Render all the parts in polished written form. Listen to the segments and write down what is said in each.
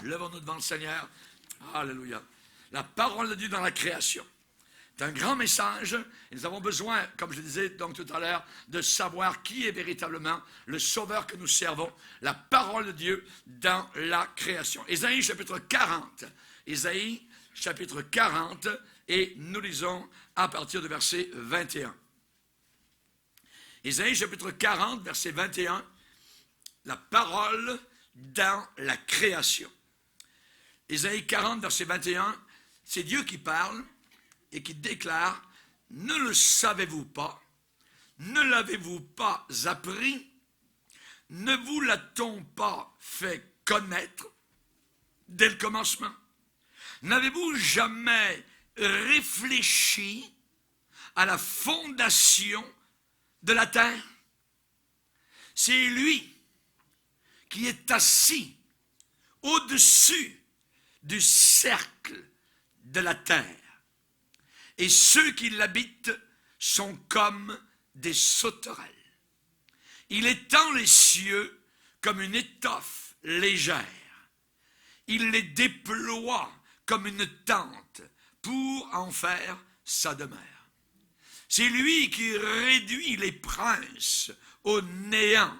Lèvons-nous devant le Seigneur. Alléluia. La parole de Dieu dans la création. C'est un grand message. Et nous avons besoin, comme je le disais donc tout à l'heure, de savoir qui est véritablement le Sauveur que nous servons. La parole de Dieu dans la création. Ésaïe chapitre 40. Ésaïe chapitre 40. Et nous lisons à partir du verset 21. Ésaïe chapitre 40, verset 21. La parole dans la création. Ésaïe 40, verset 21, c'est Dieu qui parle et qui déclare, « Ne le savez-vous pas? Ne l'avez-vous pas appris? Ne vous l'a-t-on pas fait connaître dès le commencement? N'avez-vous jamais réfléchi à la fondation de la terre? C'est lui qui est assis au-dessus du cercle de la terre. Et ceux qui l'habitent sont comme des sauterelles. Il étend les cieux comme une étoffe légère. Il les déploie comme une tente pour en faire sa demeure. C'est lui qui réduit les princes au néant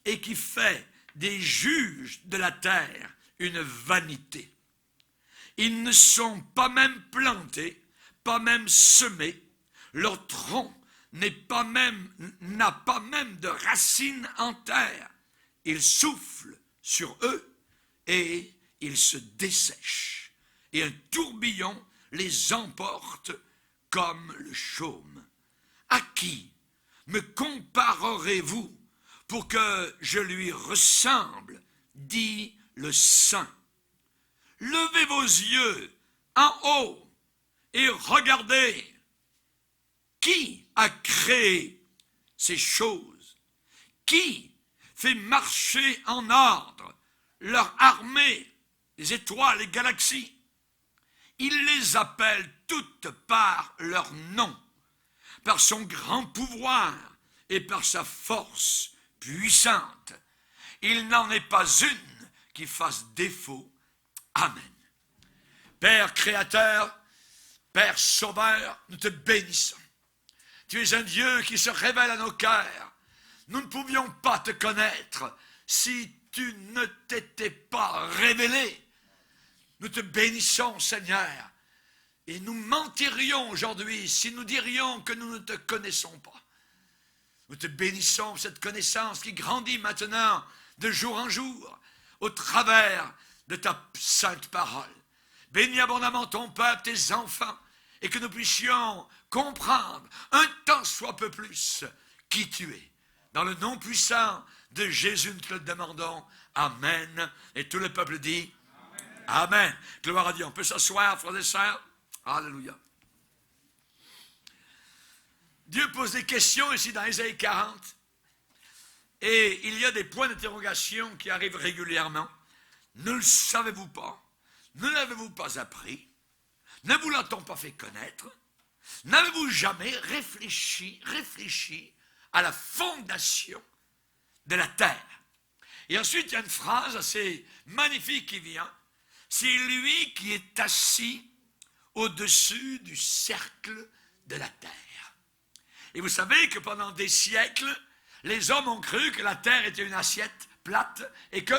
et qui fait des juges de la terre une vanité. Ils ne sont pas même plantés, pas même semés. Leur tronc n'a pas même de racines en terre. Ils soufflent sur eux et ils se dessèchent. Et un tourbillon les emporte comme le chaume. À qui me comparerez-vous pour que je lui ressemble, dit le Saint. Levez vos yeux en haut et regardez. Qui a créé ces choses? Qui fait marcher en ordre leur armée, les étoiles, les galaxies? Il les appelle toutes par leur nom, par son grand pouvoir et par sa force puissante. Il n'en est pas une qui fasse défaut. Amen. Père créateur, Père sauveur, nous te bénissons. Tu es un Dieu qui se révèle à nos cœurs. Nous ne pouvions pas te connaître si tu ne t'étais pas révélé. Nous te bénissons, Seigneur. Et nous mentirions aujourd'hui si nous dirions que nous ne te connaissons pas. Nous te bénissons pour cette connaissance qui grandit maintenant de jour en jour au travers de ta sainte parole. Bénis abondamment ton peuple, tes enfants, et que nous puissions comprendre un tant soit peu plus qui tu es. Dans le nom puissant de Jésus, nous te le demandons. Amen. Et tout le peuple dit Amen. Amen. Gloire à Dieu. On peut s'asseoir, frères et sœurs. Alléluia. Dieu pose des questions ici dans Ésaïe 40. Et il y a des points d'interrogation qui arrivent régulièrement. Ne le savez-vous pas? Ne l'avez-vous pas appris? Ne vous l'a-t-on pas fait connaître? N'avez-vous jamais réfléchi à la fondation de la terre? Et ensuite, il y a une phrase assez magnifique qui vient. C'est lui qui est assis au-dessus du cercle de la terre. Et vous savez que pendant des siècles, les hommes ont cru que la terre était une assiette plate et que,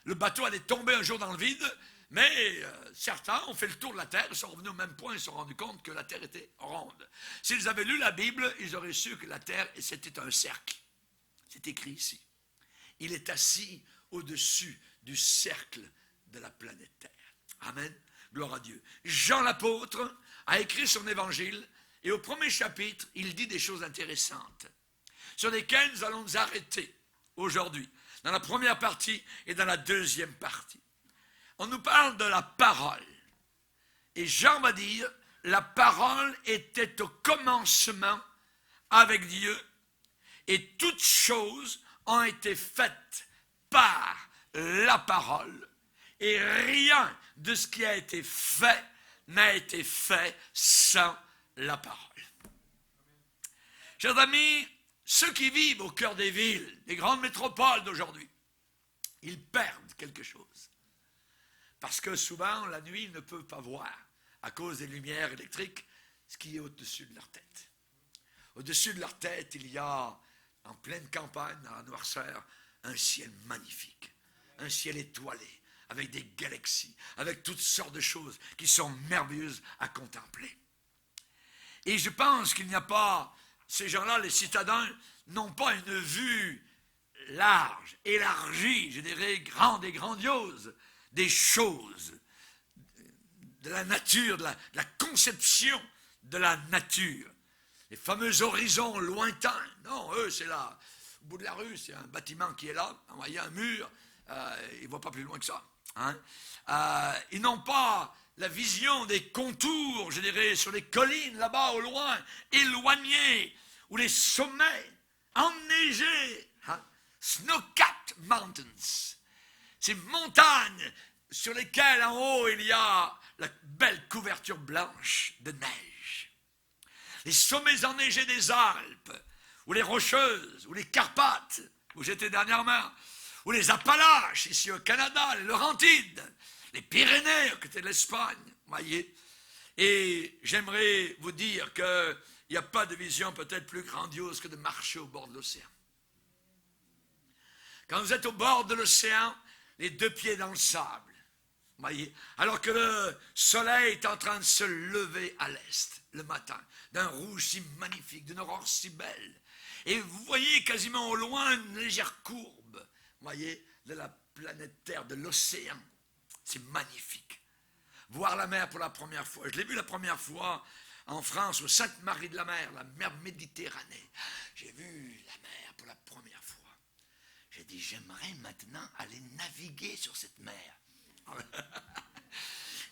le bateau allait tomber un jour dans le vide, mais certains ont fait le tour de la terre, ils sont revenus au même point, ils se sont rendus compte que la terre était ronde. S'ils avaient lu la Bible, ils auraient su que la terre, c'était un cercle. C'est écrit ici. Il est assis au-dessus du cercle de la planète Terre. Amen. Gloire à Dieu. Jean l'apôtre a écrit son évangile et au premier chapitre, il dit des choses intéressantes sur lesquelles nous allons nous arrêter aujourd'hui, dans la première partie et dans la deuxième partie. On nous parle de la parole. Et Jean va dire, la parole était au commencement avec Dieu et toutes choses ont été faites par la parole et rien de ce qui a été fait n'a été fait sans la parole. Chers amis, ceux qui vivent au cœur des villes, des grandes métropoles d'aujourd'hui, ils perdent quelque chose. Parce que souvent, la nuit, ils ne peuvent pas voir, à cause des lumières électriques, ce qui est au-dessus de leur tête. Au-dessus de leur tête, il y a, en pleine campagne, dans la noirceur, un ciel magnifique, un ciel étoilé, avec des galaxies, avec toutes sortes de choses qui sont merveilleuses à contempler. Et je pense qu'il n'y a pas, ces gens-là, les citadins, n'ont pas une vue large, élargie, je dirais grande et grandiose, des choses, de la nature, de la conception de la nature. Les fameux horizons lointains, non, eux, c'est là, au bout de la rue, c'est un bâtiment qui est là, il y a un mur, ils ne voient pas plus loin que ça. Hein. Ils n'ont pas la vision des contours, je dirais, sur les collines, là-bas, au loin, éloignés, ou les sommets, enneigés, hein. Snow-capped mountains, ces montagnes sur lesquelles, en haut, il y a la belle couverture blanche de neige. Les sommets enneigés des Alpes, ou les Rocheuses, ou les Carpates, où j'étais dernièrement, ou les Appalaches, ici au Canada, les Laurentides, les Pyrénées, à côté de l'Espagne, voyez. Et j'aimerais vous dire qu'il n'y a pas de vision peut-être plus grandiose que de marcher au bord de l'océan. Quand vous êtes au bord de l'océan, les deux pieds dans le sable, voyez, alors que le soleil est en train de se lever à l'est le matin, d'un rouge si magnifique, d'une aurore si belle. Et vous voyez quasiment au loin une légère courbe, voyez, de la planète Terre, de l'océan. C'est magnifique. Voir la mer pour la première fois. Je l'ai vu la première fois en France, au Sainte-Marie-de-la-Mer, la mer Méditerranée. J'ai vu la mer pour la première fois. J'ai dit, j'aimerais maintenant aller naviguer sur cette mer.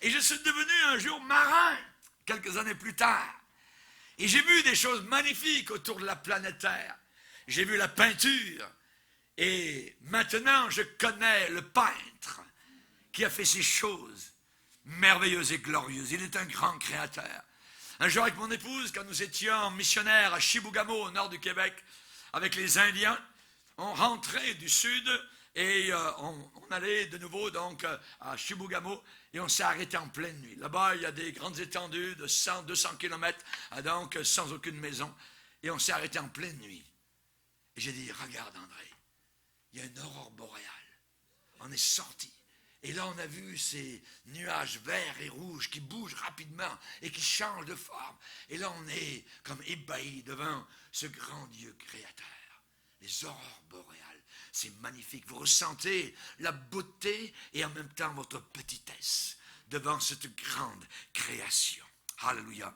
Et je suis devenu un jour marin, quelques années plus tard. Et j'ai vu des choses magnifiques autour de la planète Terre. J'ai vu la peinture. Et maintenant, je connais le peintre qui a fait ces choses merveilleuses et glorieuses. Il est un grand créateur. Un jour, avec mon épouse, quand nous étions missionnaires à Chibougamau, au nord du Québec, avec les Indiens, on rentrait du sud et on allait de nouveau donc à Chibougamau et on s'est arrêté en pleine nuit. Là-bas, il y a des grandes étendues de 100, 200 km, donc sans aucune maison. Et on s'est arrêté en pleine nuit. Et j'ai dit, regarde André, il y a une aurore boréale. On est sorti. Et là, on a vu ces nuages verts et rouges qui bougent rapidement et qui changent de forme. Et là, on est comme ébahis devant ce grand Dieu créateur. Les aurores boréales, c'est magnifique. Vous ressentez la beauté et en même temps votre petitesse devant cette grande création. Alléluia.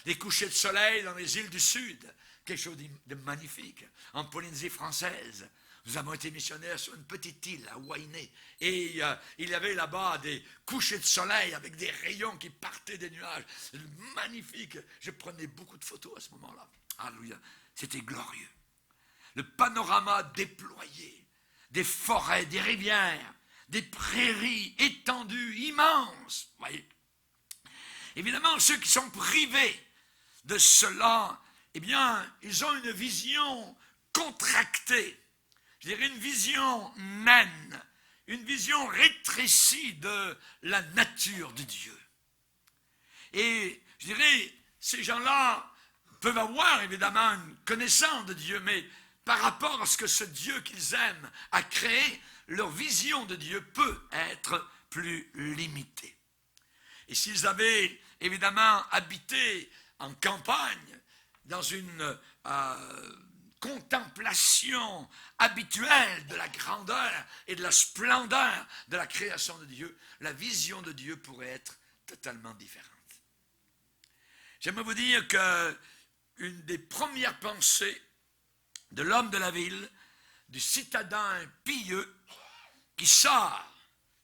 Les couchers de soleil dans les îles du Sud, quelque chose de magnifique. En Polynésie française, nous avons été missionnaires sur une petite île à Wainé. Et il y avait là-bas des couchers de soleil avec des rayons qui partaient des nuages. Magnifique. Je prenais beaucoup de photos à ce moment-là. Alléluia. C'était glorieux. Le panorama déployé, des forêts, des rivières, des prairies étendues, immenses. Voyez. Évidemment, ceux qui sont privés de cela, eh bien, ils ont une vision contractée. Je dirais une vision naine, une vision rétrécie de la nature de Dieu. Et je dirais, ces gens-là peuvent avoir évidemment une connaissance de Dieu, mais par rapport à ce que ce Dieu qu'ils aiment a créé, leur vision de Dieu peut être plus limitée. Et s'ils avaient évidemment habité en campagne, dans une contemplation habituelle de la grandeur et de la splendeur de la création de Dieu, la vision de Dieu pourrait être totalement différente. J'aimerais vous dire qu'une des premières pensées de l'homme de la ville, du citadin pieux, qui sort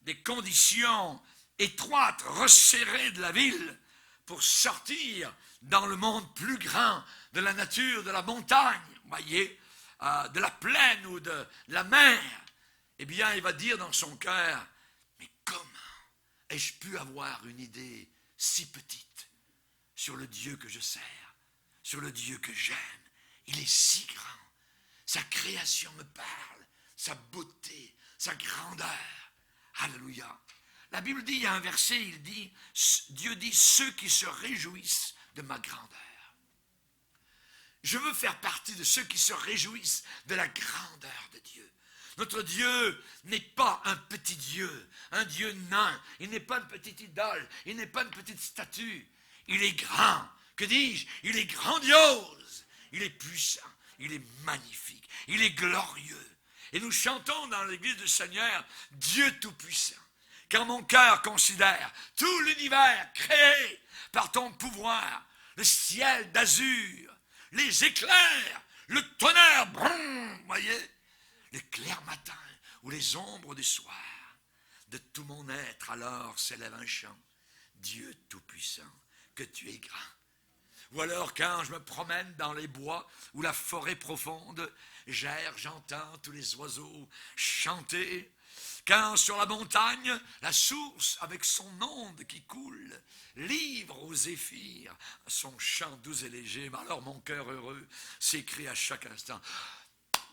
des conditions étroites, resserrées de la ville, pour sortir dans le monde plus grand de la nature, de la montagne, voyez, de la plaine ou de la mer, eh bien, il va dire dans son cœur, mais comment ai-je pu avoir une idée si petite sur le Dieu que je sers, sur le Dieu que j'aime? Il est si grand. Sa création me parle, sa beauté, sa grandeur. Alléluia. La Bible dit, il y a un verset, il dit, Dieu dit, ceux qui se réjouissent de ma grandeur. Je veux faire partie de ceux qui se réjouissent de la grandeur de Dieu. Notre Dieu n'est pas un petit Dieu, un Dieu nain. Il n'est pas une petite idole, il n'est pas une petite statue. Il est grand. Que dis-je? Il est grandiose. Il est puissant. Il est magnifique. Il est glorieux. Et nous chantons dans l'église du Seigneur, Dieu Tout-Puissant. Car mon cœur considère tout l'univers créé par ton pouvoir, le ciel d'azur, les éclairs, le tonnerre, brum, voyez, le clair matin ou les ombres du soir. De tout mon être alors s'élève un chant. Dieu Tout-Puissant, que tu es grand. Ou alors quand je me promène dans les bois ou la forêt profonde, j'entends tous les oiseaux chanter. Quand sur la montagne, la source avec son onde qui coule, livre aux zéphyrs son chant doux et léger. Mais alors mon cœur heureux s'écrie à chaque instant,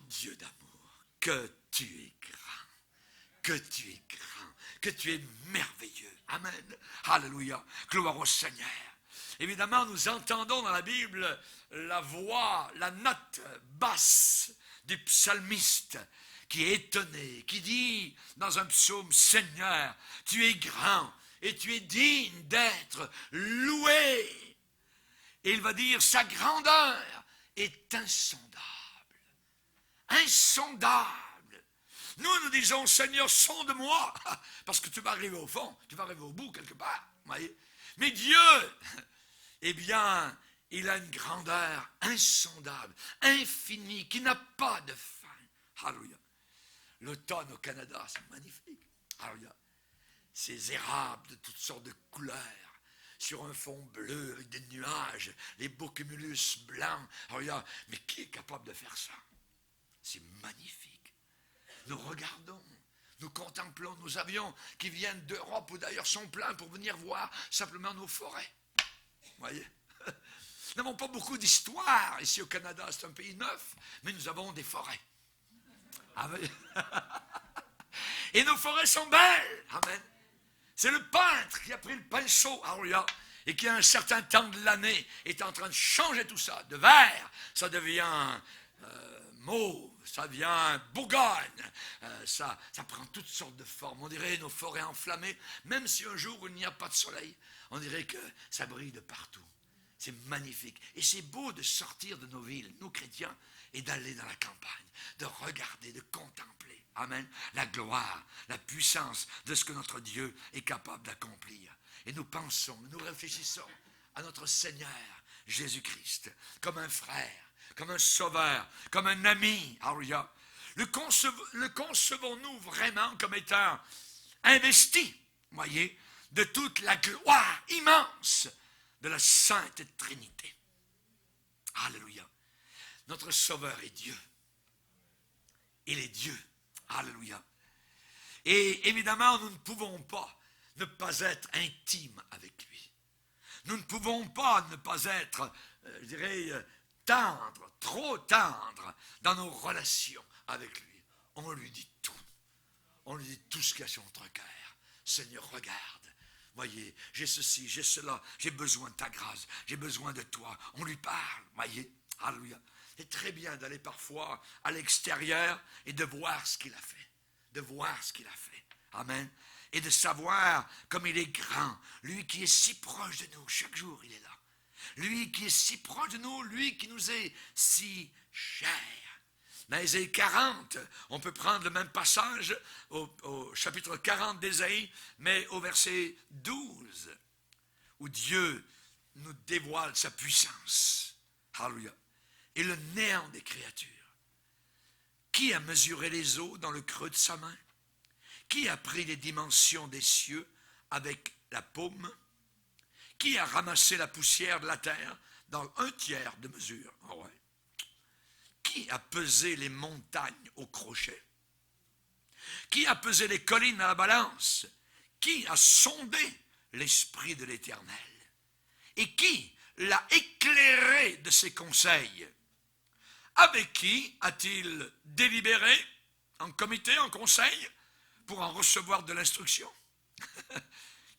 Dieu d'amour, que tu es grand, que tu es grand, que tu es merveilleux. Amen. Alléluia. Gloire au Seigneur. Évidemment, nous entendons dans la Bible la voix, la note basse du psalmiste qui est étonné, qui dit dans un psaume, Seigneur, tu es grand et tu es digne d'être loué. Et il va dire, sa grandeur est insondable. Insondable. Nous disons, Seigneur, sonde-moi, parce que tu vas arriver au fond, tu vas arriver au bout quelque part. Voyez. Mais Dieu, eh bien, il a une grandeur insondable, infinie, qui n'a pas de fin. Alléluia. L'automne au Canada, c'est magnifique. Alléluia. Ces érables de toutes sortes de couleurs, sur un fond bleu avec des nuages, les beaux cumulus blancs. Alléluia. Mais qui est capable de faire ça? C'est magnifique. Nous regardons, nous contemplons nos avions qui viennent d'Europe ou d'ailleurs sont pleins pour venir voir simplement nos forêts. Vous voyez? Nous n'avons pas beaucoup d'histoire ici au Canada, c'est un pays neuf, mais nous avons des forêts. Amen. Et nos forêts sont belles. Amen. C'est le peintre qui a pris le pinceau, et qui à un certain temps de l'année est en train de changer tout ça. De vert, ça devient mauve, ça devient bourgogne, ça prend toutes sortes de formes. On dirait nos forêts enflammées, même si un jour il n'y a pas de soleil, on dirait que ça brille de partout. C'est magnifique. Et c'est beau de sortir de nos villes, nous chrétiens, et d'aller dans la campagne, de regarder, de contempler. Amen. La gloire, la puissance de ce que notre Dieu est capable d'accomplir. Et nous pensons, nous réfléchissons à notre Seigneur Jésus-Christ comme un frère, comme un sauveur, comme un ami. Alléluia. Le concevons-nous vraiment comme étant investi, voyez, de toute la gloire immense de la Sainte Trinité. Alléluia. Notre Sauveur est Dieu. Il est Dieu. Alléluia. Et évidemment, nous ne pouvons pas ne pas être intimes avec lui. Nous ne pouvons pas ne pas être, je dirais, tendres, trop tendres dans nos relations avec lui. On lui dit tout. On lui dit tout ce qu'il y a sur notre cœur. Seigneur, regarde. Voyez, j'ai ceci, j'ai cela, j'ai besoin de ta grâce, j'ai besoin de toi. On lui parle, voyez. Alléluia. C'est très bien d'aller parfois à l'extérieur et de voir ce qu'il a fait. De voir ce qu'il a fait. Amen. Et de savoir comme il est grand. Lui qui est si proche de nous. Chaque jour, il est là. Lui qui est si proche de nous. Lui qui nous est si cher. Dans Ésaïe 40, on peut prendre le même passage au chapitre 40 d'Ésaïe, mais au verset 12, où Dieu nous dévoile sa puissance. Alléluia. Et le néant des créatures. Qui a mesuré les eaux dans le creux de sa main? Qui a pris les dimensions des cieux avec la paume? Qui a ramassé la poussière de la terre dans un tiers de mesure? Oh ouais. Qui a pesé les montagnes au crochet? Qui a pesé les collines à la balance? Qui a sondé l'esprit de l'Éternel? Et qui l'a éclairé de ses conseils? Avec qui a-t-il délibéré en comité, en conseil, pour en recevoir de l'instruction?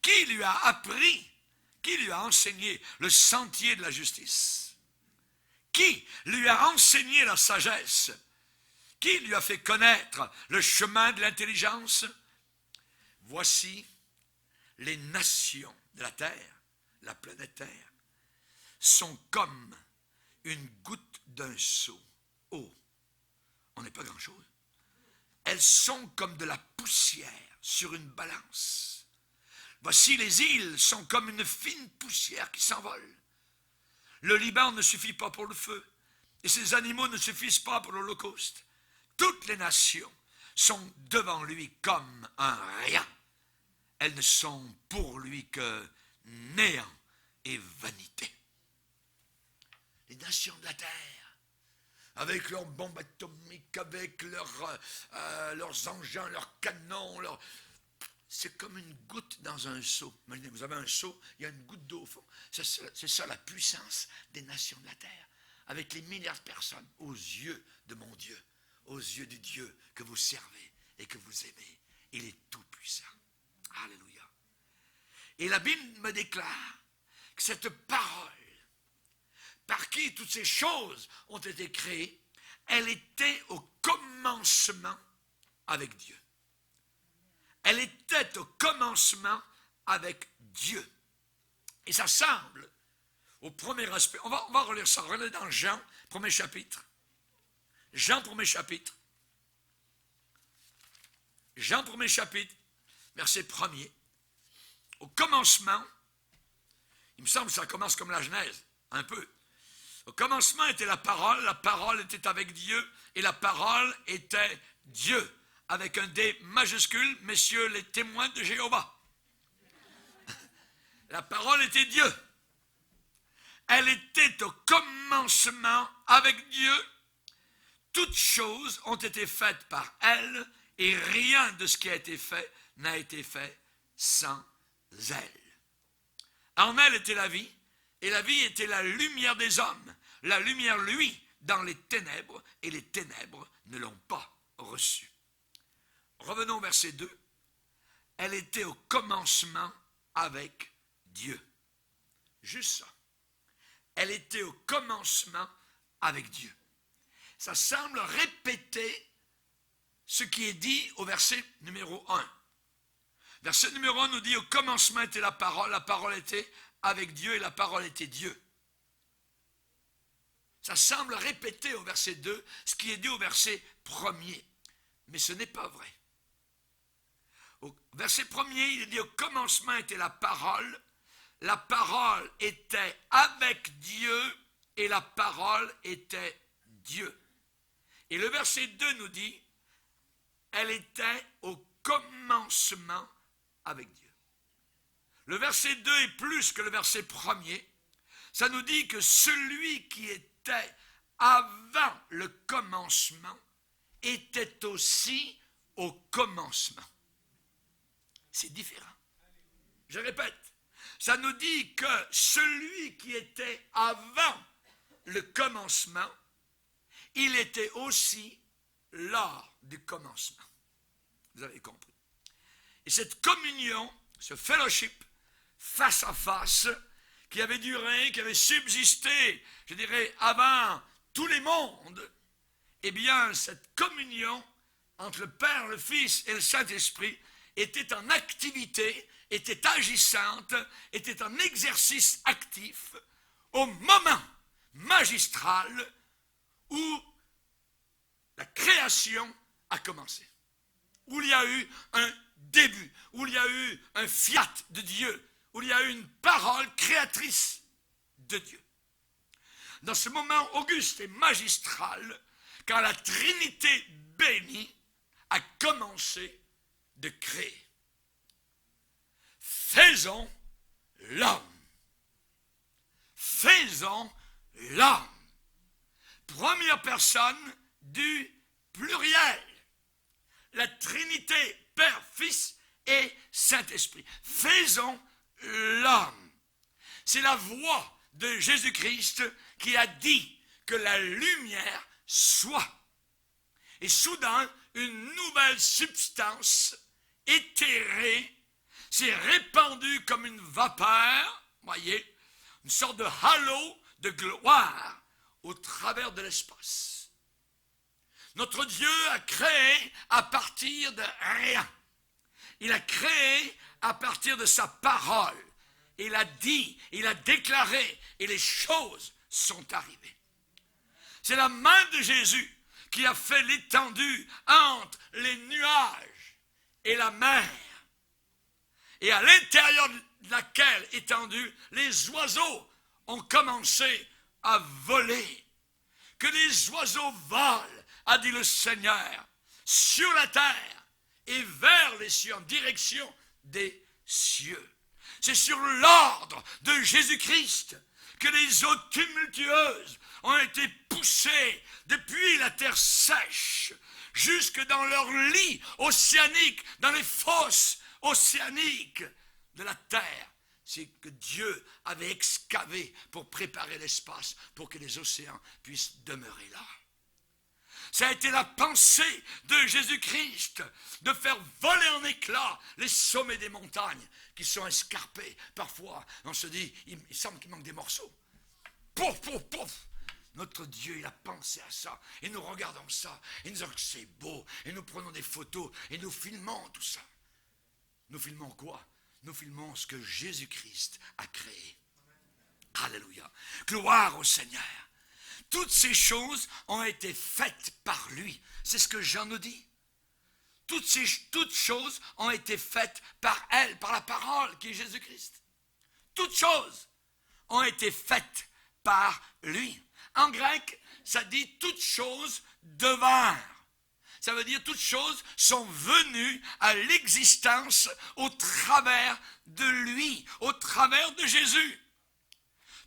Qui lui a appris, qui lui a enseigné le sentier de la justice? Qui lui a enseigné la sagesse? Qui lui a fait connaître le chemin de l'intelligence? Voici les nations de la terre, la planète Terre, sont comme une goutte d'un seau. Oh, on n'est pas grand-chose. Elles sont comme de la poussière sur une balance. Voici les îles sont comme une fine poussière qui s'envole. Le Liban ne suffit pas pour le feu, et ses animaux ne suffisent pas pour l'Holocauste. Toutes les nations sont devant lui comme un rien. Elles ne sont pour lui que néant et vanité. Les nations de la terre, avec leurs bombes atomiques, avec leurs engins, leurs canons, c'est comme une goutte dans un seau. Imaginez, vous avez un seau, il y a une goutte d'eau au fond. C'est ça la puissance des nations de la terre, avec les milliards de personnes, aux yeux de mon Dieu, aux yeux du Dieu que vous servez et que vous aimez. Il est tout puissant. Alléluia. Et la Bible me déclare que cette parole, par qui toutes ces choses ont été créées, elle était au commencement avec Dieu. Elle était au commencement avec Dieu. Et ça semble, au premier aspect, on va relire ça, regardez dans Jean, premier chapitre. Jean, premier chapitre. Jean, premier chapitre, verset 1er. Au commencement, il me semble que ça commence comme la Genèse, un peu. Au commencement était la parole était avec Dieu, et la parole était Dieu, avec un D majuscule, messieurs les témoins de Jéhovah. La parole était Dieu. Elle était au commencement avec Dieu. Toutes choses ont été faites par elle, et rien de ce qui a été fait n'a été fait sans elle. En elle était la vie, et la vie était la lumière des hommes. La lumière, lui, dans les ténèbres, et les ténèbres ne l'ont pas reçue. Revenons au verset 2. Elle était au commencement avec Dieu. Juste ça. Elle était au commencement avec Dieu. Ça semble répéter ce qui est dit au verset numéro 1. Verset numéro 1 nous dit, au commencement était la parole était avec Dieu et la parole était Dieu. Ça semble répéter au verset 2 ce qui est dit au verset 1er, mais ce n'est pas vrai. Au verset 1er, il est dit, au commencement était la parole était avec Dieu et la parole était Dieu. Et le verset 2 nous dit, elle était au commencement avec Dieu. Le verset 2 est plus que le verset 1er. Ça nous dit que celui qui était avant le commencement était aussi au commencement. C'est différent. Je répète, ça nous dit que celui qui était avant le commencement, il était aussi lors du commencement. Vous avez compris. Et cette communion, ce fellowship, face à face, qui avait duré, qui avait subsisté, je dirais, avant tous les mondes, eh bien, cette communion entre le Père, le Fils et le Saint-Esprit était en activité, était agissante, était en exercice actif au moment magistral où la création a commencé, où il y a eu un début, où il y a eu un fiat de Dieu, où il y a eu une parole créatrice de Dieu. Dans ce moment auguste et magistral, quand la Trinité bénie a commencé de créer. Faisons l'homme. Faisons l'homme. Première personne du pluriel. La Trinité, Père, Fils et Saint-Esprit. Faisons l'homme. C'est la voix de Jésus-Christ qui a dit que la lumière soit. Et soudain, une nouvelle substance éthérée s'est répandu comme une vapeur, voyez, une sorte de halo de gloire au travers de l'espace. Notre Dieu a créé à partir de rien. Il a créé à partir de sa parole. Il a dit, il a déclaré, et les choses sont arrivées. C'est la main de Jésus qui a fait l'étendue entre les nuages et la mer, et à l'intérieur de laquelle étendue, les oiseaux ont commencé à voler. Que les oiseaux volent, a dit le Seigneur, sur la terre et vers les cieux, en direction des cieux. C'est sur l'ordre de Jésus-Christ que les eaux tumultueuses ont été poussées depuis la terre sèche jusque dans leur lit océanique, dans les fosses océaniques de la terre. C'est que Dieu avait excavé pour préparer l'espace pour que les océans puissent demeurer là. Ça a été la pensée de Jésus-Christ de faire voler en éclats les sommets des montagnes qui sont escarpés. Parfois, on se dit, il semble qu'il manque des morceaux. Pouf, pouf, pouf. Notre Dieu, il a pensé à ça. Et nous regardons ça. Et nous disons que c'est beau. Et nous prenons des photos. Et nous filmons tout ça. Nous filmons quoi? Nous filmons ce que Jésus-Christ a créé. Alléluia. Gloire au Seigneur. Toutes ces choses ont été faites par lui. C'est ce que Jean nous dit. Toutes choses ont été faites par elle, par la parole qui est Jésus-Christ. Toutes choses ont été faites par lui. En grec, ça dit toutes choses devinrent. Ça veut dire toutes choses sont venues à l'existence au travers de lui, au travers de Jésus.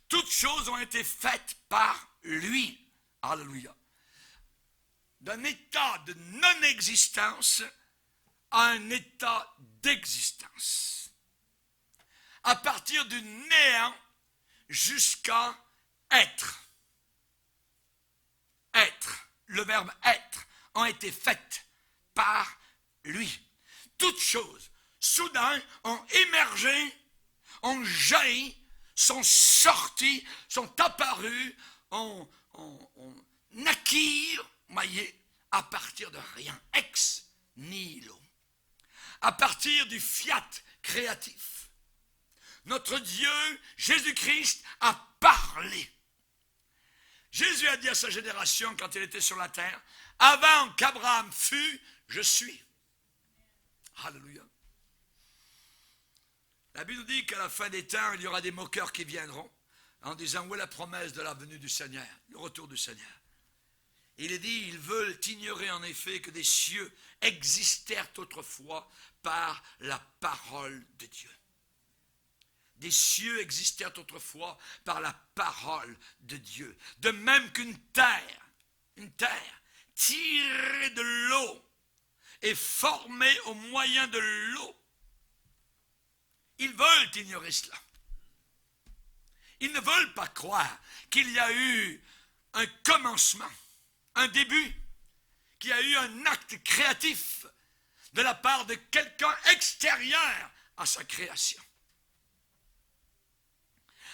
Toutes choses ont été faites par lui. Alléluia. D'un état de non-existence à un état d'existence. À partir du néant jusqu'à être. Être, le verbe être, ont été faites par lui. Toutes choses, soudain, ont émergé, ont jailli, sont sorties, sont apparues, ont naquirent, voyez, à partir de rien, ex nihilo, à partir du fiat créatif. Notre Dieu, Jésus-Christ, a parlé. Jésus a dit à sa génération, quand il était sur la terre, « Avant qu'Abraham fût, je suis. » Alléluia. La Bible nous dit qu'à la fin des temps, il y aura des moqueurs qui viendront en disant, où est la promesse de la venue du Seigneur, le retour du Seigneur? Il est dit, ils veulent ignorer en effet que des cieux existèrent autrefois par la parole de Dieu. Des cieux existèrent autrefois par la parole de Dieu. De même qu'une terre tirée de l'eau et formée au moyen de l'eau. Ils veulent ignorer cela. Ils ne veulent pas croire qu'il y a eu un commencement, un début, qu'il y a eu un acte créatif de la part de quelqu'un extérieur à sa création.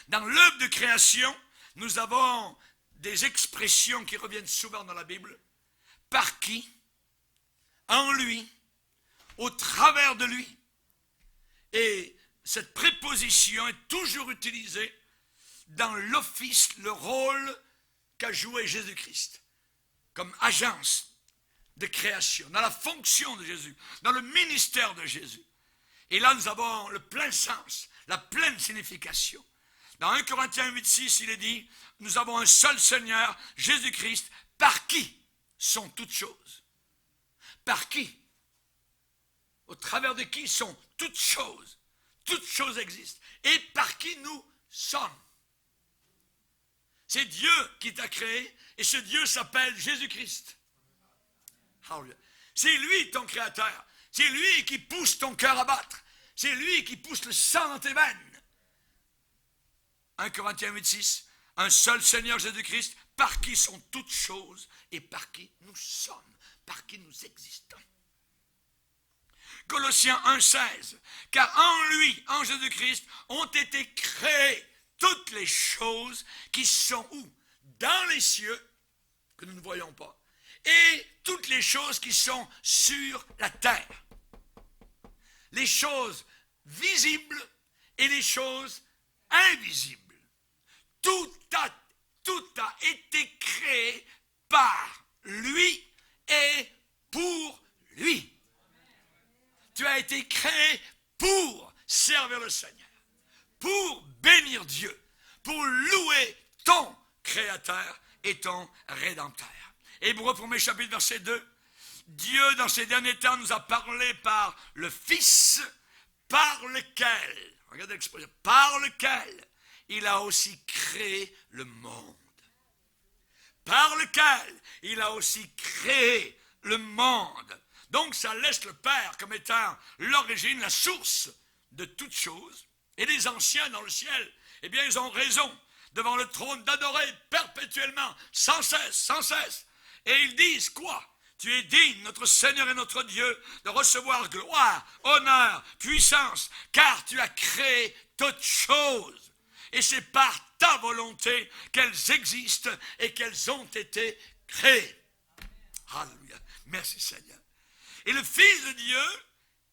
Dans l'œuvre de création, nous avons des expressions qui reviennent souvent dans la Bible. Par qui? En lui, au travers de lui. Et cette préposition est toujours utilisée dans l'office, le rôle qu'a joué Jésus-Christ, comme agence de création, dans la fonction de Jésus, dans le ministère de Jésus. Et là, nous avons le plein sens, la pleine signification. Dans 1 Corinthiens 8,6, il est dit, nous avons un seul Seigneur, Jésus-Christ, par qui sont toutes choses. Par qui? Au travers de qui sont toutes choses. Toutes choses existent. Et par qui nous sommes. C'est Dieu qui t'a créé, et ce Dieu s'appelle Jésus-Christ. C'est lui ton créateur. C'est lui qui pousse ton cœur à battre. C'est lui qui pousse le sang dans tes veines. 1 Corinthiens 8,6, un seul Seigneur Jésus-Christ, par qui sont toutes choses et par qui nous sommes, par qui nous existons. Colossiens 1,16. Car en lui, en Jésus-Christ, ont été créées toutes les choses qui sont où? Dans les cieux, que nous ne voyons pas, et toutes les choses qui sont sur la terre. Les choses visibles et les choses invisibles. Tout a été créé par lui et pour lui. Tu as été créé pour servir le Seigneur, pour bénir Dieu, pour louer ton Créateur et ton Rédempteur. Hébreux 1er chapitre verset 2. Dieu dans ces derniers temps nous a parlé par le Fils, par lequel, regardez l'expression, par lequel il a aussi créé le monde. Par lequel il a aussi créé le monde. Donc ça laisse le Père comme étant l'origine, la source de toutes choses. Et les anciens dans le ciel, eh bien ils ont raison devant le trône d'adorer perpétuellement, sans cesse, sans cesse. Et ils disent quoi? Tu es digne, notre Seigneur et notre Dieu, de recevoir gloire, honneur, puissance, car tu as créé toutes choses. Et c'est par ta volonté qu'elles existent et qu'elles ont été créées. Alléluia. Merci Seigneur. Et le Fils de Dieu,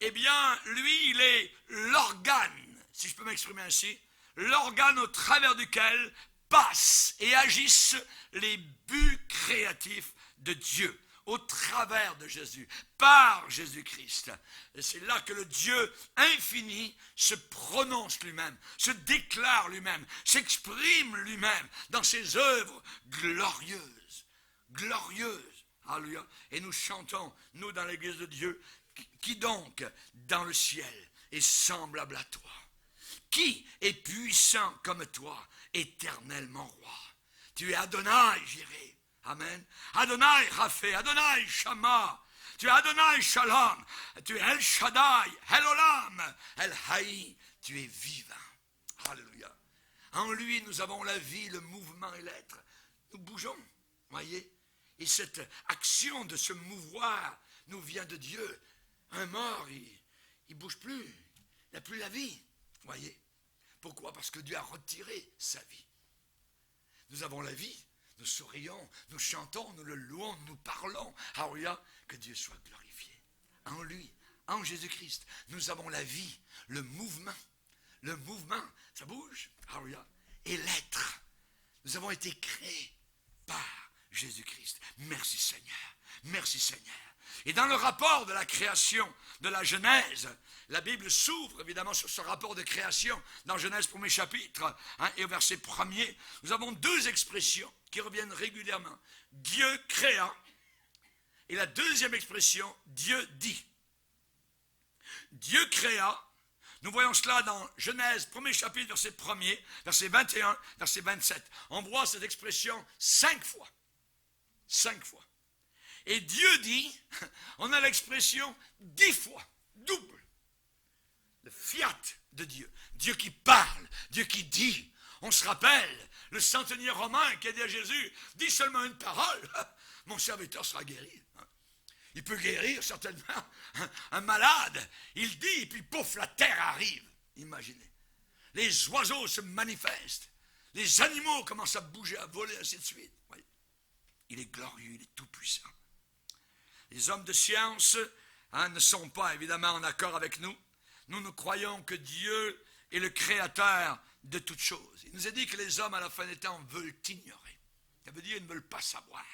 eh bien, lui, il est l'organe, si je peux m'exprimer ainsi, l'organe au travers duquel passent et agissent les buts créatifs de Dieu. Au travers de Jésus, par Jésus-Christ. Et c'est là que le Dieu infini se prononce lui-même, se déclare lui-même, s'exprime lui-même dans ses œuvres glorieuses. Glorieuses. Alléluia. Et nous chantons, nous dans l'église de Dieu, qui donc dans le ciel est semblable à toi? Qui est puissant comme toi, éternellement roi? Tu es Adonai, Jireh. Amen. Adonai Rapha, Adonai Shama. Tu es Adonai Shalom. Tu es El Shaddai, El Olam, El Haï. Tu es vivant. Alléluia. En lui, nous avons la vie, le mouvement et l'être. Nous bougeons, voyez. Et cette action de se mouvoir nous vient de Dieu. Un mort, il ne bouge plus. Il n'a plus la vie, voyez. Pourquoi? Parce que Dieu a retiré sa vie. Nous avons la vie. Nous sourions, nous chantons, nous le louons, nous parlons. Alléluia, que Dieu soit glorifié. En lui, en Jésus-Christ, nous avons la vie, le mouvement. Le mouvement, ça bouge. Alléluia. Et l'être. Nous avons été créés par Jésus-Christ. Merci Seigneur. Merci Seigneur. Et dans le rapport de la création, de la Genèse, la Bible s'ouvre évidemment sur ce rapport de création dans Genèse 1er chapitre, et au verset 1er, nous avons deux expressions qui reviennent régulièrement. Dieu créa, et la deuxième expression, Dieu dit. Dieu créa, nous voyons cela dans Genèse 1er chapitre, verset 1er, verset 21, verset 27. On voit cette expression 5 fois. 5 fois. Et Dieu dit, on a l'expression 10 fois, double. Le fiat de Dieu, Dieu qui parle, Dieu qui dit. On se rappelle, le centenier romain qui a dit à Jésus, dis seulement une parole, mon serviteur sera guéri. Il peut guérir certainement un malade, il dit, et puis pouf, la terre arrive. Imaginez, les oiseaux se manifestent, les animaux commencent à bouger, à voler, ainsi de suite. Il est glorieux, il est tout puissant. Les hommes de science ne sont pas évidemment en accord avec nous. Nous croyons que Dieu est le créateur de toutes choses. Il nous a dit que les hommes à la fin des temps veulent ignorer. Ça veut dire qu'ils ne veulent pas savoir.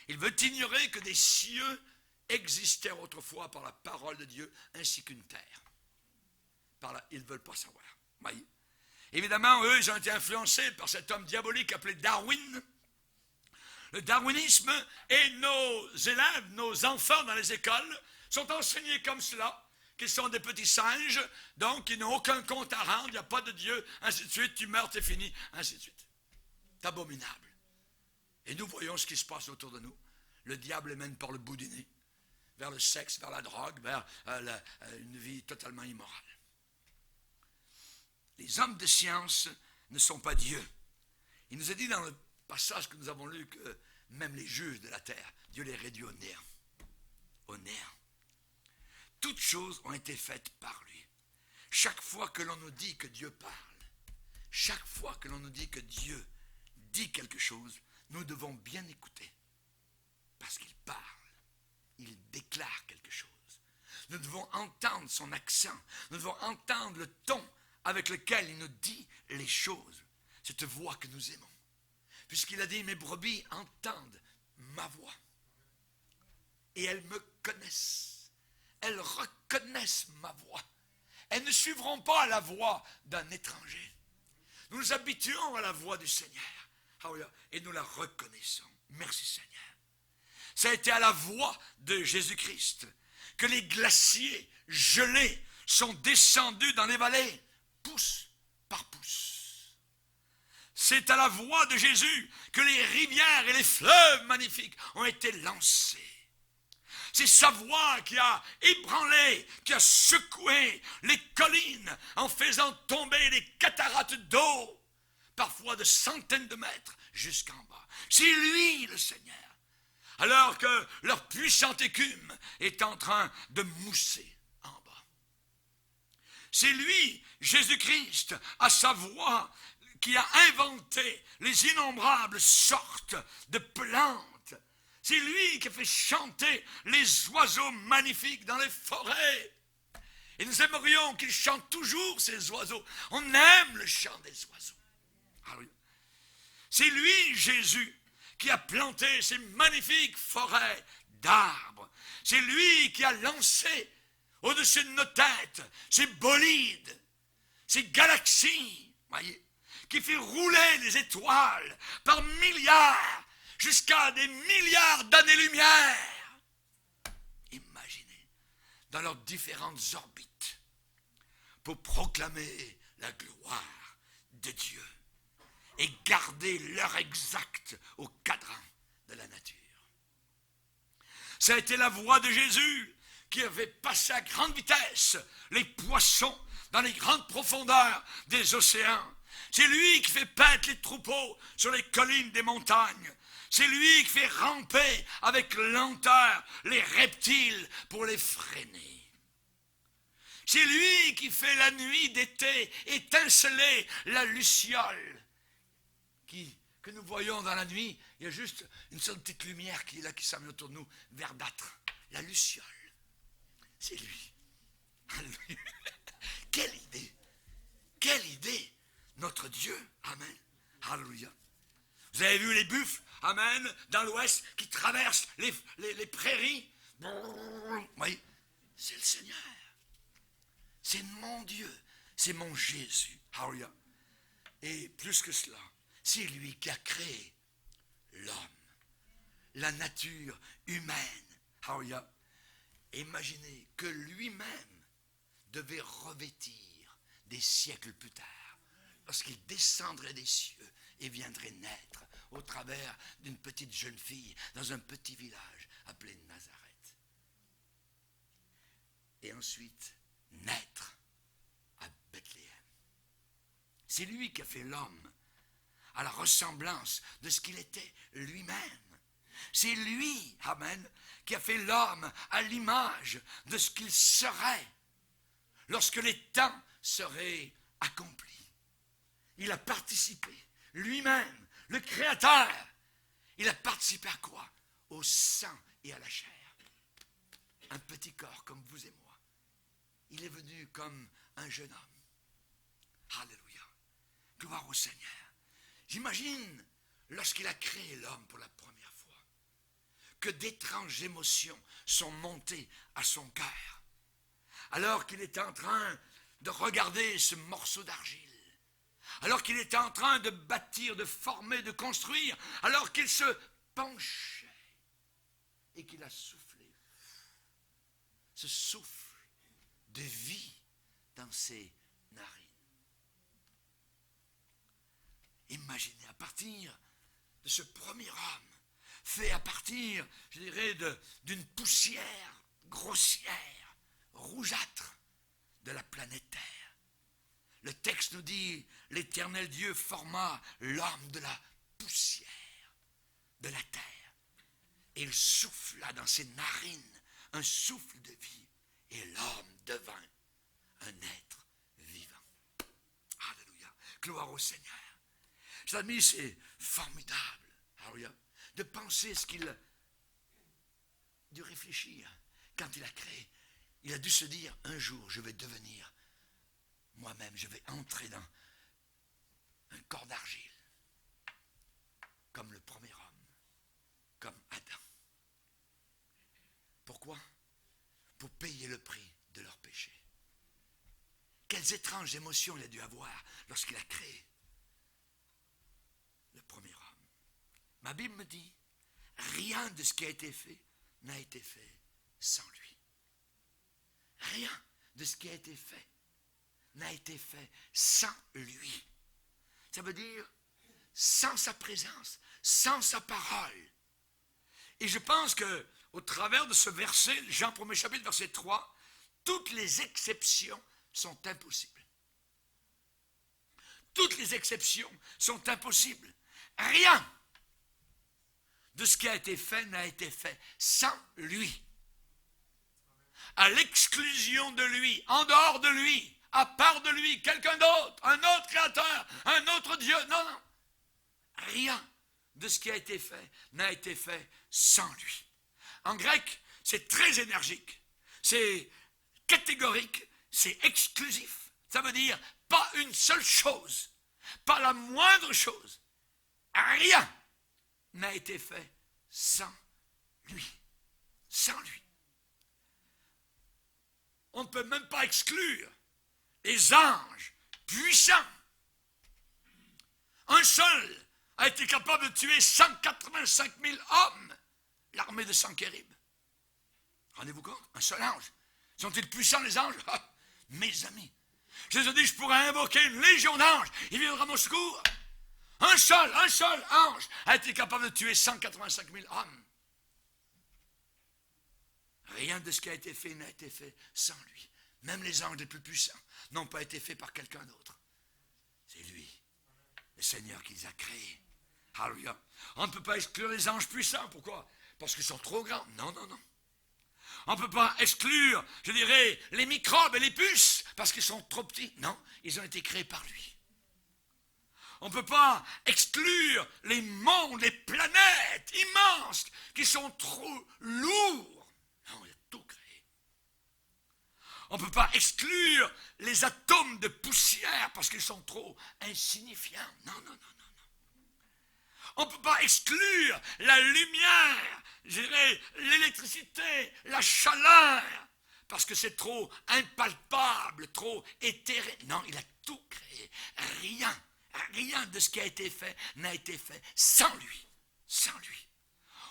Ils veulent ignorer que des cieux existèrent autrefois par la parole de Dieu, ainsi qu'une terre. Ils ne veulent pas savoir. Voyez. Évidemment, eux, ils ont été influencés par cet homme diabolique appelé Darwin. Le darwinisme, et nos élèves, nos enfants dans les écoles sont enseignés comme cela, qu'ils sont des petits singes, donc ils n'ont aucun compte à rendre, il n'y a pas de Dieu, ainsi de suite, tu meurs, c'est fini, ainsi de suite. C'est abominable. Et nous voyons ce qui se passe autour de nous. Le diable les mène par le bout du nez, vers le sexe, vers la drogue, vers une vie totalement immorale. Les hommes de science ne sont pas Dieu. Il nous a dit dans le passage que nous avons lu que même les juges de la terre, Dieu les réduit au néant. Au néant. toutes choses ont été faites par lui. Chaque fois que l'on nous dit que Dieu parle, chaque fois que l'on nous dit que Dieu dit quelque chose, nous devons bien écouter. Parce qu'il parle, il déclare quelque chose. Nous devons entendre son accent, nous devons entendre le ton avec lequel il nous dit les choses. Cette voix que nous aimons. Puisqu'il a dit, mes brebis entendent ma voix. Et elles me connaissent. Elles reconnaissent ma voix. Elles ne suivront pas la voix d'un étranger. Nous nous habituons à la voix du Seigneur. Et nous la reconnaissons. Merci Seigneur. Ça a été à la voix de Jésus-Christ que les glaciers gelés sont descendus dans les vallées, pouce par pouce. C'est à la voix de Jésus que les rivières et les fleuves magnifiques ont été lancés. C'est sa voix qui a ébranlé, qui a secoué les collines en faisant tomber les cataractes d'eau, parfois de centaines de mètres jusqu'en bas. C'est lui le Seigneur. Alors que leur puissante écume est en train de mousser en bas. C'est lui, Jésus-Christ, à sa voix, qui a inventé les innombrables sortes de plantes. C'est lui qui a fait chanter les oiseaux magnifiques dans les forêts. Et nous aimerions qu'ils chantent toujours, ces oiseaux. On aime le chant des oiseaux. Ah oui. C'est lui, Jésus, qui a planté ces magnifiques forêts d'arbres. C'est lui qui a lancé au-dessus de nos têtes ces bolides, ces galaxies, voyez, qui fait rouler les étoiles par milliards jusqu'à des milliards d'années-lumière. Imaginez, dans leurs différentes orbites, pour proclamer la gloire de Dieu et garder l'heure exacte au cadran de la nature. Ça a été la voix de Jésus qui avait passé à grande vitesse les poissons dans les grandes profondeurs des océans. C'est lui qui fait paître les troupeaux sur les collines des montagnes. C'est lui qui fait ramper avec lenteur les reptiles pour les freiner. C'est lui qui fait la nuit d'été étinceler la luciole que nous voyons dans la nuit. Il y a juste une seule petite lumière qui est là, qui s'amène autour de nous, verdâtre. La luciole. C'est lui. Quelle idée! Quelle idée! Notre Dieu. Amen. Alléluia. Vous avez vu les buffles, amen, dans l'ouest, qui traversent les prairies. Oui, c'est le Seigneur. C'est mon Dieu. C'est mon Jésus. Alléluia. Et plus que cela, c'est lui qui a créé l'homme, la nature humaine. Alléluia. Imaginez que lui-même devait revêtir des siècles plus tard, lorsqu'il descendrait des cieux et viendrait naître au travers d'une petite jeune fille dans un petit village appelé Nazareth. Et ensuite, naître à Bethléem. C'est lui qui a fait l'homme à la ressemblance de ce qu'il était lui-même. C'est lui, amen, qui a fait l'homme à l'image de ce qu'il serait lorsque les temps seraient accomplis. Il a participé, lui-même, le Créateur. Il a participé à quoi? Au sang et à la chair. Un petit corps comme vous et moi. Il est venu comme un jeune homme. Alléluia. Gloire au Seigneur. J'imagine, lorsqu'il a créé l'homme pour la première fois, que d'étranges émotions sont montées à son cœur, alors qu'il était en train de regarder ce morceau d'argile, alors qu'il était en train de bâtir, de former, de construire, alors qu'il se penchait et qu'il a soufflé, ce souffle de vie dans ses narines. Imaginez, à partir de ce premier homme, fait à partir, je dirais, d'une poussière grossière, rougeâtre de la planète Terre. Le texte nous dit, l'Éternel Dieu forma l'homme de la poussière de la terre. Et il souffla dans ses narines un souffle de vie. et l'homme devint un être vivant. Alléluia. Gloire au Seigneur. Chers amis, c'est formidable. Alléluia. De penser ce qu'il a dû réfléchir quand il a créé. Il a dû se dire, un jour, je vais devenir moi-même, je vais entrer dans un corps d'argile, comme le premier homme, comme Adam. Pourquoi? Pour payer le prix de leur péché. Quelles étranges émotions il a dû avoir lorsqu'il a créé le premier homme. Ma Bible me dit, rien de ce qui a été fait n'a été fait sans lui. Rien de ce qui a été fait n'a été fait sans lui. Ça veut dire sans sa présence, sans sa parole. Et je pense que au travers de ce verset, Jean 1er chapitre, verset 3, toutes les exceptions sont impossibles. Toutes les exceptions sont impossibles. Rien de ce qui a été fait n'a été fait sans lui. À l'exclusion de lui, en dehors de lui, à part de lui, quelqu'un d'autre, un autre créateur, un autre Dieu. Non, non. Rien de ce qui a été fait n'a été fait sans lui. En grec, c'est très énergique, c'est catégorique, c'est exclusif. Ça veut dire pas une seule chose, pas la moindre chose. Rien n'a été fait sans lui. Sans lui. On ne peut même pas exclure les anges puissants. Un seul a été capable de tuer 185 000 hommes, l'armée de Sanchérib. Rendez-vous compte? Un seul ange. Sont-ils puissants, les anges? Ah, mes amis, Jésus dit, je pourrais invoquer une légion d'anges, il viendra à mon secours. Un seul ange a été capable de tuer 185 000 hommes. Rien de ce qui a été fait n'a été fait sans lui. Même les anges les plus puissants n'ont pas été faits par quelqu'un d'autre. C'est lui, le Seigneur qui les a créés. Alléluia. On ne peut pas exclure les anges puissants. Pourquoi? Parce qu'ils sont trop grands. Non, non, non. On ne peut pas exclure, je dirais, les microbes et les puces parce qu'ils sont trop petits. Non, ils ont été créés par lui. On ne peut pas exclure les mondes, les planètes immenses qui sont trop lourds. Non, il a tout créé. On ne peut pas exclure les atomes de poussière parce qu'ils sont trop insignifiants. Non, non, non, non, non. On ne peut pas exclure la lumière, je dirais, l'électricité, la chaleur, parce que c'est trop impalpable, trop éthéré. Non, il a tout créé. Rien de ce qui a été fait n'a été fait sans lui. Sans lui.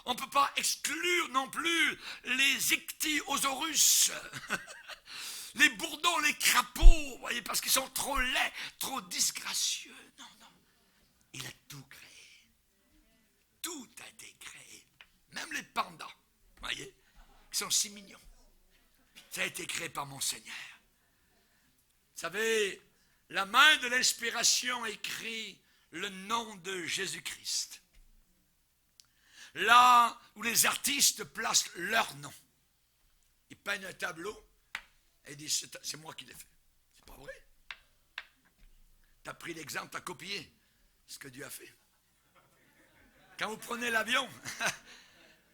On ne peut pas exclure non plus les ichthyosaurus, les bourdons, les crapauds, voyez, parce qu'ils sont trop laids, trop disgracieux. Non, non. Il a tout créé. Tout a été créé. Même les pandas, voyez, qui sont si mignons. Ça a été créé par mon Seigneur. Vous savez, la main de l'inspiration écrit le nom de Jésus-Christ. Là où les artistes placent leur nom. Ils peignent un tableau et disent, c'est moi qui l'ai fait. C'est pas vrai. Tu as pris l'exemple, tu as copié ce que Dieu a fait. Quand vous prenez l'avion,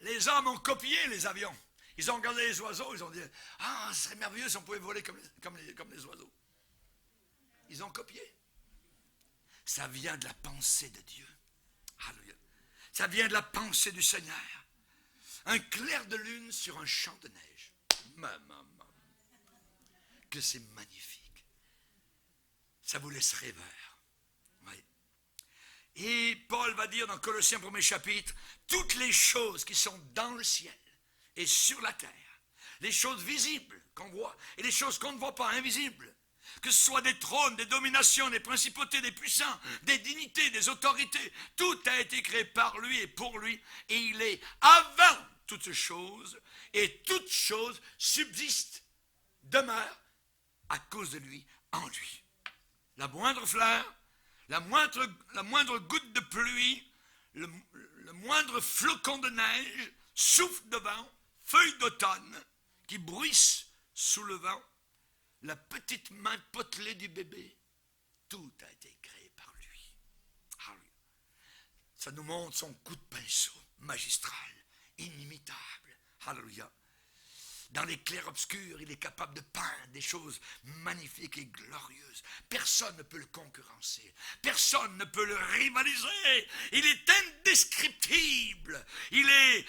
les hommes ont copié les avions. Ils ont regardé les oiseaux, ils ont dit, ah, ce serait merveilleux si on pouvait voler comme les oiseaux. Ils ont copié. Ça vient de la pensée de Dieu. Alléluia. Ça vient de la pensée du Seigneur. Un clair de lune sur un champ de neige. Que c'est magnifique. Ça vous laisse rêveur. Oui. Et Paul va dire dans Colossiens 1er chapitre, toutes les choses qui sont dans le ciel et sur la terre, les choses visibles qu'on voit et les choses qu'on ne voit pas, invisibles, que ce soit des trônes, des dominations, des principautés, des puissants, des dignités, des autorités, tout a été créé par lui et pour lui, et il est avant toutes choses, et toutes choses subsistent, demeurent à cause de lui, en lui. La moindre fleur, la moindre goutte de pluie, le moindre flocon de neige, souffle de vent, feuille d'automne, qui bruissent soulevant la petite main potelée du bébé. Tout a été créé par lui. Alléluia. Ça nous montre son coup de pinceau magistral, inimitable. Alléluia. Dans les clairs-obscurs, il est capable de peindre des choses magnifiques et glorieuses. Personne ne peut le concurrencer. Personne ne peut le rivaliser. Il est indescriptible. Il est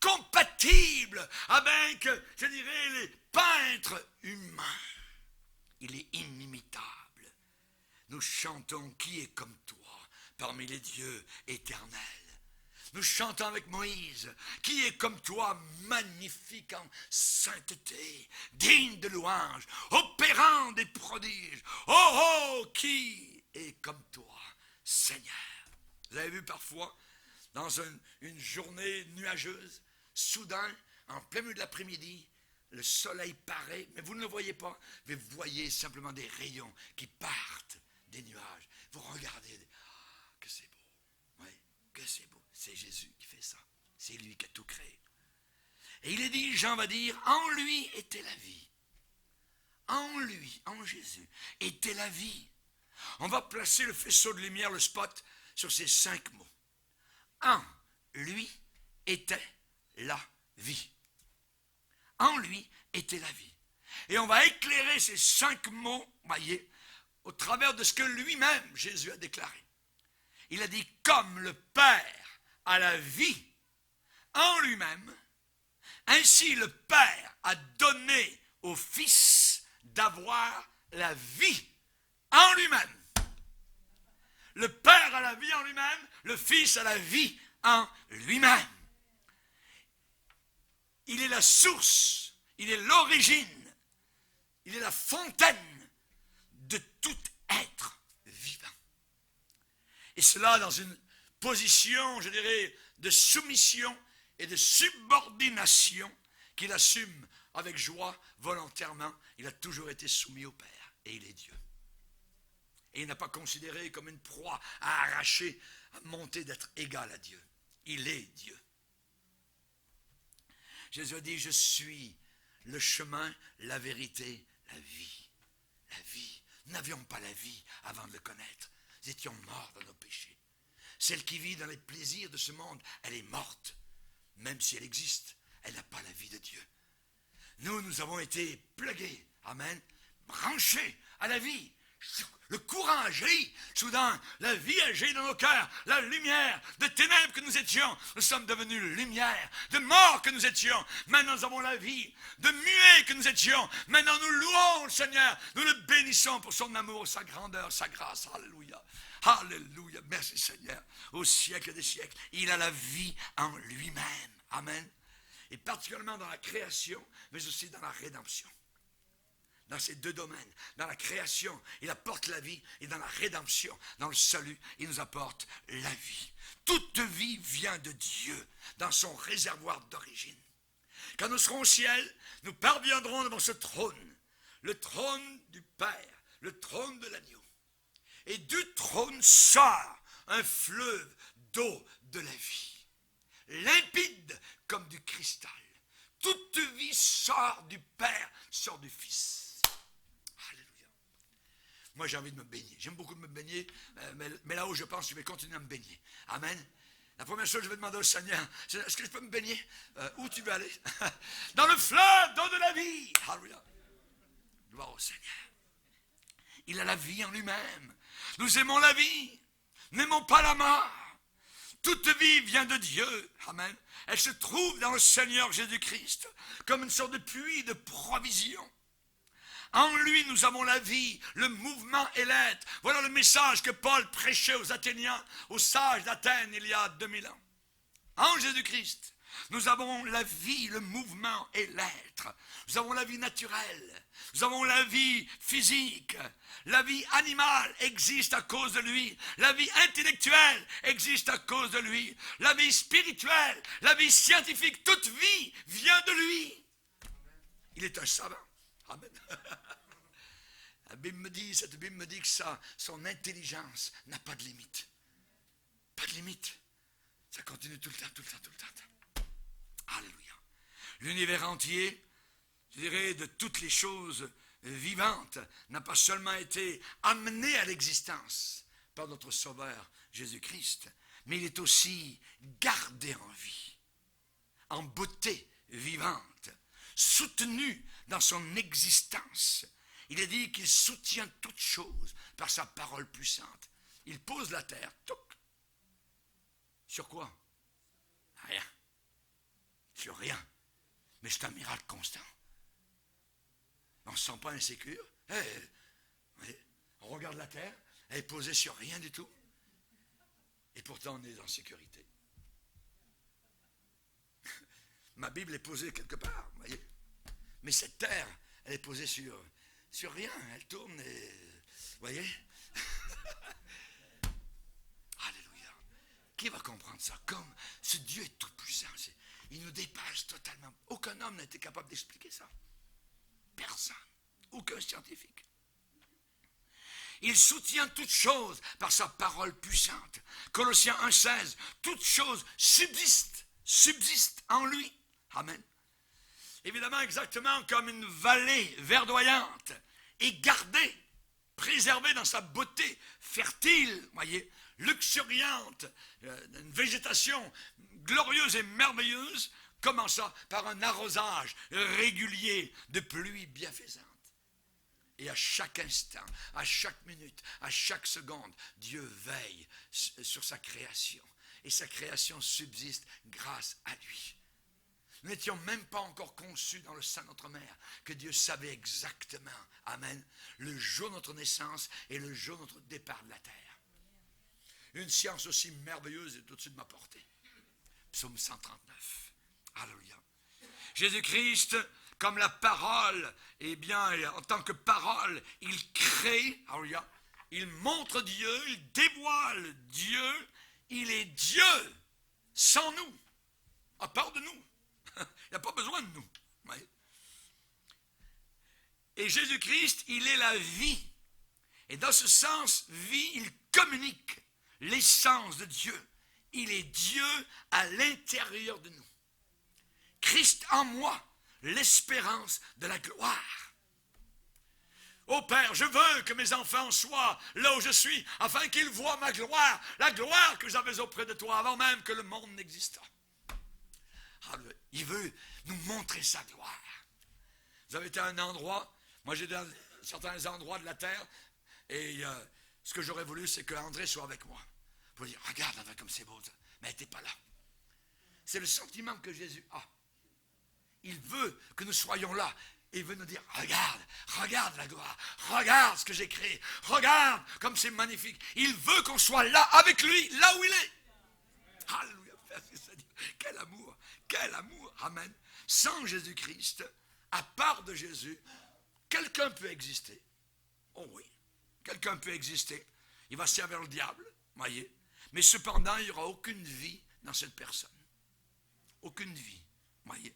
incompatible avec, je dirais, les peintres humains. Il est inimitable. Nous chantons « Qui est comme toi parmi les dieux éternels ?» Nous chantons avec Moïse, qui est comme toi, magnifique en sainteté, digne de louange, opérant des prodiges. Oh, qui est comme toi, Seigneur. Vous avez vu parfois, dans une journée nuageuse, soudain, en plein milieu de l'après-midi, le soleil paraît, mais vous ne le voyez pas, mais vous voyez simplement des rayons qui partent des nuages. Vous regardez, oh, que c'est beau, oui, que c'est beau. C'est Jésus qui fait ça. C'est lui qui a tout créé. Et il est dit, Jean va dire, en lui était la vie. En lui, en Jésus, était la vie. On va placer le faisceau de lumière, le spot, sur ces 5 mots. En lui était la vie. En lui était la vie. Et on va éclairer ces 5 mots, voyez, au travers de ce que lui-même, Jésus, a déclaré. Il a dit, comme le Père à la vie en lui-même, ainsi le Père a donné au Fils d'avoir la vie en lui-même. Le Père a la vie en lui-même, le Fils a la vie en lui-même. Il est la source, il est l'origine, il est la fontaine de tout être vivant. Et cela dans une position, je dirais, de soumission et de subordination qu'il assume avec joie, volontairement. Il a toujours été soumis au Père et il est Dieu. Et il n'a pas considéré comme une proie à arracher, à monter d'être égal à Dieu. Il est Dieu. Jésus a dit, je suis le chemin, la vérité, la vie. La vie. Nous n'avions pas la vie avant de le connaître. Nous étions morts dans nos péchés. Celle qui vit dans les plaisirs de ce monde, elle est morte. Même si elle existe, elle n'a pas la vie de Dieu. Nous avons été plugués, amen, branchés à la vie. Le courant agit, soudain, la vie agit dans nos cœurs, la lumière, de ténèbres que nous étions, nous sommes devenus lumière, de mort que nous étions, maintenant nous avons la vie, de muets que nous étions, maintenant nous louons le Seigneur, nous le bénissons pour son amour, sa grandeur, sa grâce, alléluia. Alléluia, merci Seigneur, au siècle des siècles. Il a la vie en lui-même, amen. Et particulièrement dans la création, mais aussi dans la rédemption. Dans ces 2 domaines, dans la création, il apporte la vie, et dans la rédemption, dans le salut, il nous apporte la vie. Toute vie vient de Dieu, dans son réservoir d'origine. Quand nous serons au ciel, nous parviendrons devant ce trône, le trône du Père, le trône de l'agneau. Et du trône sort un fleuve d'eau de la vie, limpide comme du cristal. Toute vie sort du Père, sort du Fils. Alléluia. Moi, j'ai envie de me baigner. J'aime beaucoup de me baigner, mais là où je pense, je vais continuer à me baigner. Amen. La première chose que je vais demander au Seigneur, c'est, est-ce que je peux me baigner? Où tu veux aller? Dans le fleuve d'eau de la vie. Alléluia. Gloire au Seigneur. Il a la vie en lui-même. Nous aimons la vie, n'aimons pas la mort. Toute vie vient de Dieu, amen. Elle se trouve dans le Seigneur Jésus-Christ, comme une sorte de puits de provision. En lui, nous avons la vie, le mouvement et l'être. Voilà le message que Paul prêchait aux Athéniens, aux sages d'Athènes, il y a 2000 ans. En Jésus-Christ, nous avons la vie, le mouvement et l'être. Nous avons la vie naturelle. Nous avons la vie physique. La vie animale existe à cause de lui. La vie intellectuelle existe à cause de lui. La vie spirituelle, la vie scientifique, toute vie vient de lui. Il est un savant. Amen. Cette Bible me dit que son intelligence n'a pas de limite. Pas de limite. Ça continue tout le temps, tout le temps, tout le temps. Alléluia. L'univers entier je dirais, de toutes les choses vivantes, n'a pas seulement été amené à l'existence par notre Sauveur Jésus-Christ, mais il est aussi gardé en vie, en beauté vivante, soutenu dans son existence. Il est dit qu'il soutient toutes choses par sa parole puissante. Il pose la terre, touc. Sur quoi? Rien. Sur rien. Mais c'est un miracle constant. On ne se sent pas insécure. On regarde la terre, elle est posée sur rien du tout. Et pourtant, on est en sécurité. Ma Bible est posée quelque part, vous voyez. Mais cette terre, elle est posée sur rien. Elle tourne et... Vous voyez. Alléluia. Qui va comprendre ça? Comme ce Dieu est tout puissant. Il nous dépasse totalement. Aucun homme n'a été capable d'expliquer ça. Personne. Aucun scientifique. Il soutient toutes choses par sa parole puissante. Colossiens 1,16. Toutes choses subsistent en lui. Amen. Évidemment, exactement comme une vallée verdoyante est gardée, préservée dans sa beauté fertile, voyez, luxuriante, une végétation glorieuse et merveilleuse, commençant par un arrosage régulier de pluie bienfaisante. Et à chaque instant, à chaque minute, à chaque seconde, Dieu veille sur sa création. Et sa création subsiste grâce à lui. Nous n'étions même pas encore conçus dans le sein de notre mère, que Dieu savait exactement, amen, le jour de notre naissance et le jour de notre départ de la terre. Une science aussi merveilleuse est au-dessus de ma portée. Psaume 139. Alléluia. Jésus-Christ, comme la parole, eh bien, en tant que parole, il crée, alléluia, il montre Dieu, il dévoile Dieu, il est Dieu sans nous, à part de nous. Il n'y a pas besoin de nous. Oui. Et Jésus-Christ, il est la vie. Et dans ce sens, vie, il communique l'essence de Dieu. Il est Dieu à l'intérieur de nous. Christ en moi, l'espérance de la gloire. Ô Père, je veux que mes enfants soient là où je suis, afin qu'ils voient ma gloire, la gloire que j'avais auprès de toi avant même que le monde n'existât. Il veut nous montrer sa gloire. Vous avez été à un endroit, moi j'ai été dans certains endroits de la terre, et ce que j'aurais voulu, c'est que André soit avec moi. Pour dire, regarde comme c'est beau, mais elle n'était pas là. C'est le sentiment que Jésus a. Il veut que nous soyons là. Et il veut nous dire, regarde la gloire, regarde ce que j'ai créé, regarde comme c'est magnifique. Il veut qu'on soit là avec lui, là où il est. Alléluia, quel amour, amen. Sans Jésus-Christ, à part de Jésus, quelqu'un peut exister. Oh oui, quelqu'un peut exister. Il va servir le diable, voyez. Mais cependant, il n'y aura aucune vie dans cette personne. Aucune vie, voyez.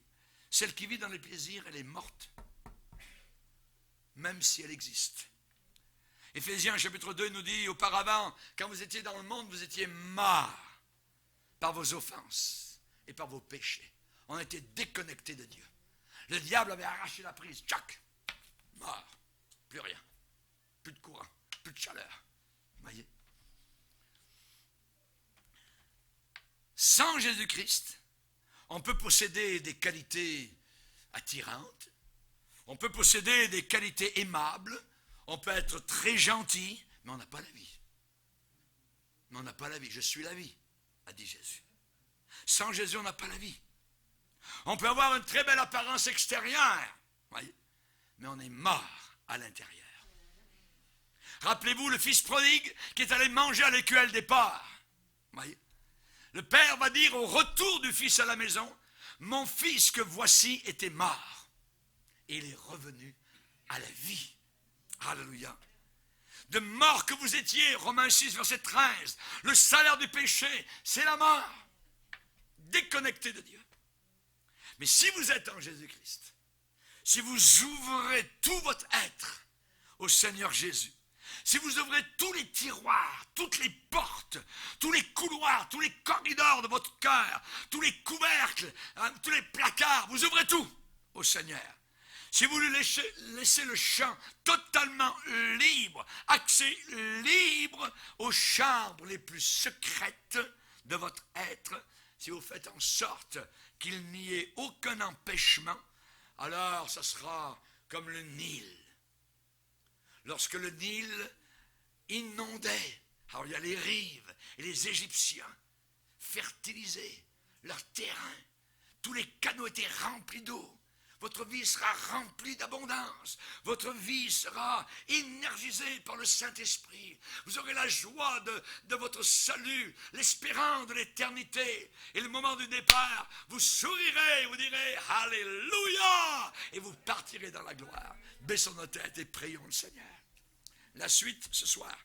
Celle qui vit dans les plaisirs, elle est morte. Même si elle existe. Éphésiens chapitre 2 nous dit, auparavant, quand vous étiez dans le monde, vous étiez morts par vos offenses et par vos péchés. On était déconnectés de Dieu. Le diable avait arraché la prise, tchac, mort, plus rien, plus de courant, plus de chaleur. Voyez. Sans Jésus-Christ, on peut posséder des qualités attirantes, on peut posséder des qualités aimables, on peut être très gentil, mais on n'a pas la vie. Mais on n'a pas la vie. Je suis la vie, a dit Jésus. Sans Jésus, on n'a pas la vie. On peut avoir une très belle apparence extérieure, voyez, mais on est mort à l'intérieur. Rappelez-vous le fils prodigue qui est allé manger à l'écuelle des porcs. Voyez. Le père va dire au retour du fils à la maison, mon fils que voici était mort. Et il est revenu à la vie. Alléluia. De mort que vous étiez, Romains 6, verset 13, le salaire du péché, c'est la mort. Déconnecté de Dieu. Mais si vous êtes en Jésus-Christ, si vous ouvrez tout votre être au Seigneur Jésus, si vous ouvrez tous les tiroirs, toutes les portes, tous les couloirs, tous les corridors de votre cœur, tous les couvercles, tous les placards, vous ouvrez tout au Seigneur. Si vous lui laissez le champ totalement libre, accès libre aux chambres les plus secrètes de votre être, si vous faites en sorte qu'il n'y ait aucun empêchement, alors ça sera comme le Nil. Lorsque le Nil inondait, alors il y a les rives, et les Égyptiens fertilisaient leur terrain. Tous les canaux étaient remplis d'eau. Votre vie sera remplie d'abondance. Votre vie sera énergisée par le Saint-Esprit. Vous aurez la joie de votre salut, l'espérance de l'éternité. Et le moment du départ, vous sourirez, vous direz « Alléluia » et vous partirez dans la gloire. Baissons nos têtes et prions le Seigneur. La suite ce soir.